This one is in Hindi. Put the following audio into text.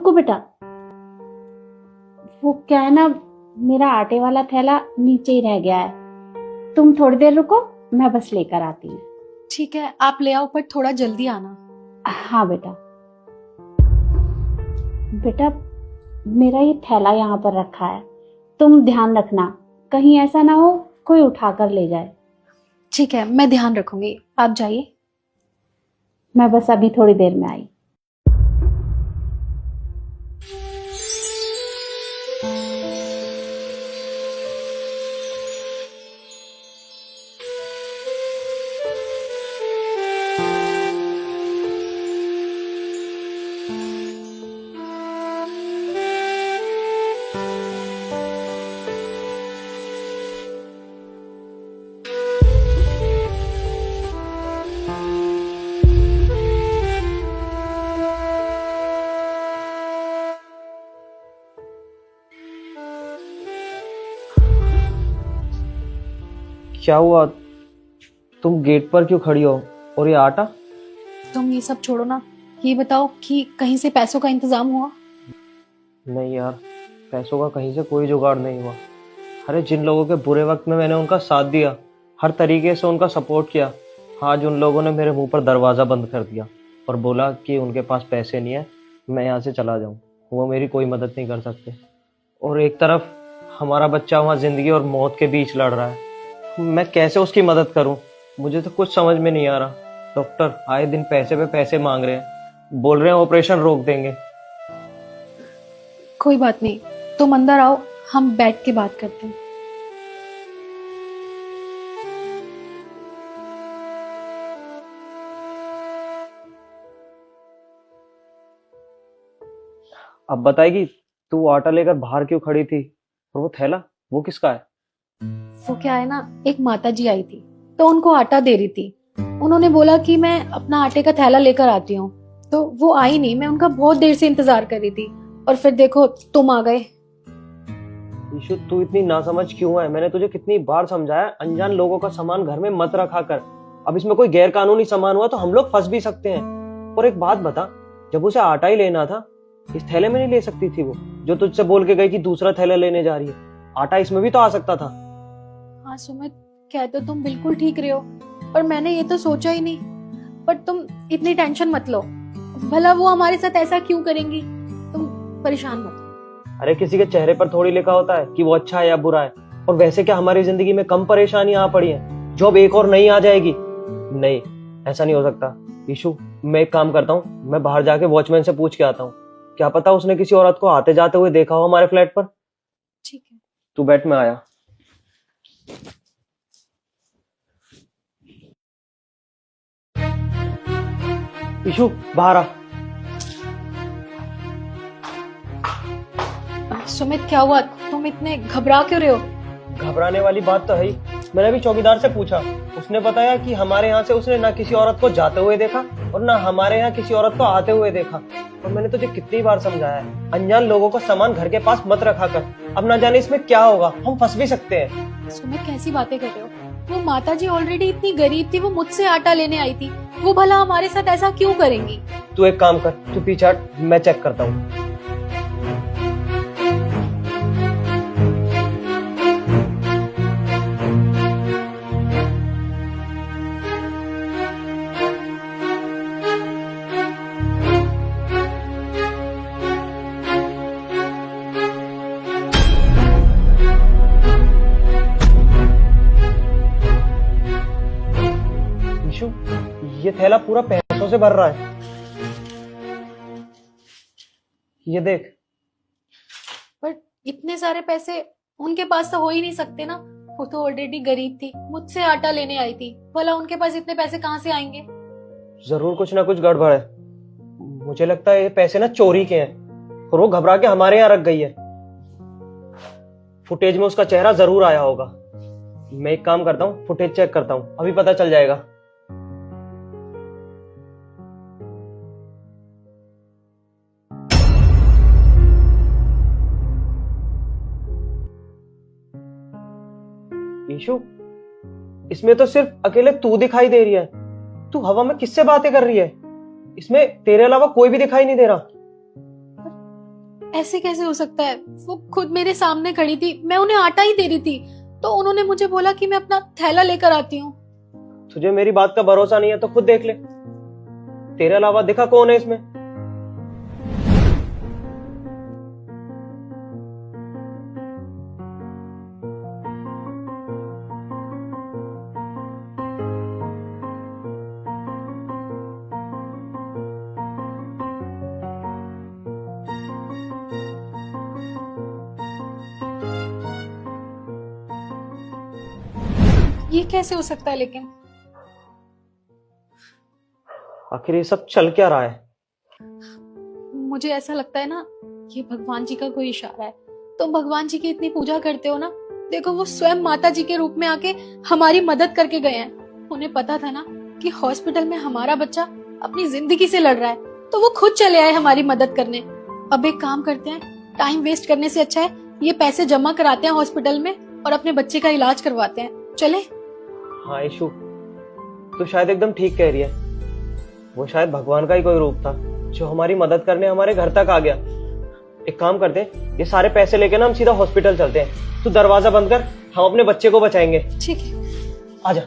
रुको बेटा, वो क्या है ना, मेरा आटे वाला थैला नीचे ही रह गया है। तुम थोड़ी देर रुको, मैं बस लेकर आती हूँ। ठीक है, आप ले आओ, पर थोड़ा जल्दी आना। हाँ बेटा। बेटा, मेरा ये थैला यहाँ पर रखा है, तुम ध्यान रखना, कहीं ऐसा ना हो कोई उठाकर ले जाए। ठीक है, मैं ध्यान रखूंगी, आप जाइए। मैं बस अभी थोड़ी देर में आई। क्या हुआ? तुम गेट पर क्यों खड़ी हो? और ये आटा? तुम ये सब छोड़ो ना, ये बताओ कि कहीं से पैसों का इंतजाम हुआ? नहीं यार, पैसों का कहीं से कोई जुगाड़ नहीं हुआ। अरे जिन लोगों के बुरे वक्त में मैंने उनका साथ दिया, हर तरीके से उनका सपोर्ट किया, आज उन लोगों ने मेरे मुंह पर दरवाज़ा बंद कर दिया और बोला कि उनके पास पैसे नहीं है, मैं यहाँ से चला जाऊँ। वो मेरी कोई मदद नहीं कर सकते। और एक तरफ हमारा बच्चा वहाँ ज़िंदगी और मौत के बीच लड़ रहा है, मैं कैसे उसकी मदद करूं? मुझे तो कुछ समझ में नहीं आ रहा। डॉक्टर आए दिन पैसे पे पैसे मांग रहे हैं, बोल रहे हैं ऑपरेशन रोक देंगे। कोई बात नहीं, तुम अंदर आओ, हम बैठ के बात करते हैं। अब बताएगी, तू आटा लेकर बाहर क्यों खड़ी थी? और वो थैला, वो किसका है? वो क्या है ना, एक माता जी आई थी तो उनको आटा दे रही थी। उन्होंने बोला कि मैं अपना आटे का थैला लेकर आती हूँ, तो वो आई नहीं। मैं उनका बहुत देर से इंतजार कर रही थी और फिर देखो तुम आ गए। ईशु, तू इतनी नासमझ क्यों है? मैंने तुझे कितनी बार समझाया, अनजान लोगों का सामान घर में मत रखा कर। अब इसमें कोई गैर कानूनी सामान हुआ तो हम लोग फंस भी सकते हैं। और एक बात बता, जब उसे आटा ही लेना था, इस थैले में नहीं ले सकती थी वो, जो तुझसे बोल के गई कि दूसरा थैला लेने जा रही है? आटा इसमें भी तो आ सकता था। हाँ सुमित, कह तो तुम बिल्कुल ठीक रहे हो, पर मैंने ये तो सोचा ही नहीं। पर तुम इतनी टेंशन मत लो, भला वो हमारे साथ ऐसा क्यों करेंगी, तुम परेशान मत हो। अरे किसी के चेहरे पर थोड़ी लिखा होता है कि वो अच्छा है या बुरा है। और वैसे क्या हमारी जिंदगी में कम परेशानियां आ पड़ी हैं जो अब एक और नई आ जाएगी? नहीं, ऐसा नहीं हो सकता। ईशु, मैं एक काम करता हूँ, मैं बाहर जाके वॉचमैन से पूछ के आता हूँ, क्या पता उसने किसी औरत को आते जाते हुए देखा हो हमारे फ्लैट पर। ठीक है। तू बैठ, में आया। ईशु, बाहर आ। सुमित क्या हुआ, तुम इतने घबरा क्यों रहे हो? घबराने वाली बात तो है ही। मैंने अभी चौकीदार से पूछा, उसने बताया कि हमारे यहाँ से उसने ना किसी औरत को जाते हुए देखा और ना हमारे यहाँ किसी औरत को आते हुए देखा। और मैंने तुझे कितनी बार समझाया है, अनजान लोगों का सामान घर के पास मत रखा कर। अब ना जाने इसमें क्या होगा, हम फंस भी सकते हैं। सुमित कैसी बातें कर रहे हो? वो माता जी ऑलरेडी इतनी गरीब थी, वो मुझसे आटा लेने आई थी, वो भला हमारे साथ ऐसा क्यों करेंगी? तू एक काम कर, तू पीछे हट, मैं चेक करता हूँ। ईशु, ये थैला पूरा पैसों से भर रहा है। ये देख। पर इतने सारे पैसे उनके पास तो हो ही नहीं सकते ना, वो तो ऑलरेडी गरीब थी, मुझसे आटा लेने आई थी, भला उनके पास इतने पैसे कहाँ से आएंगे? जरूर कुछ ना कुछ गड़बड़ है। मुझे लगता है ये पैसे ना चोरी के हैं और वो घबरा के हमारे यहाँ रख गई है। फुटेज में उसका चेहरा जरूर आया होगा। मैं एक काम करता हूँ, फुटेज चेक करता हूँ, अभी पता चल जाएगा। ईशु, इसमें तो सिर्फ अकेले तू दिखाई दे रही है। तू हवा में किससे बातें कर रही है? इसमें तेरे अलावा कोई भी दिखाई नहीं दे रहा। ऐसे कैसे हो सकता है? वो खुद मेरे सामने खड़ी थी, मैं उन्हें आटा ही दे रही थी, तो उन्होंने मुझे बोला कि मैं अपना थैला लेकर आती हूँ। तुझे मेरी बात का भरोसा नहीं है तो खुद देख ले, तेरे अलावा दिखा कौन है इसमें? ये कैसे हो सकता है लेकिन? आखिर ये सब चल क्या रहा है? मुझे ऐसा लगता है ना, ये भगवान जी का कोई इशारा है। तुम भगवान जी की इतनी पूजा करते हो ना, देखो वो स्वयं माता जी के रूप में आके हमारी मदद करके गए हैं। उन्हें पता था ना कि हॉस्पिटल में हमारा बच्चा अपनी जिंदगी से लड़ रहा है, तो वो खुद चले आए हमारी मदद करने। अब एक काम करते हैं, टाइम वेस्ट करने से अच्छा है ये पैसे जमा कराते हैं हॉस्पिटल में और अपने बच्चे का इलाज करवाते हैं। चले? हाँ ईशु, तू शायद एकदम ठीक कह रही है। वो शायद भगवान का ही कोई रूप था जो हमारी मदद करने हमारे घर तक आ गया। एक काम करते हैं, ये सारे पैसे लेके ना हम सीधा हॉस्पिटल चलते हैं। तू दरवाजा बंद कर, हम अपने बच्चे को बचाएंगे। ठीक है। आजा।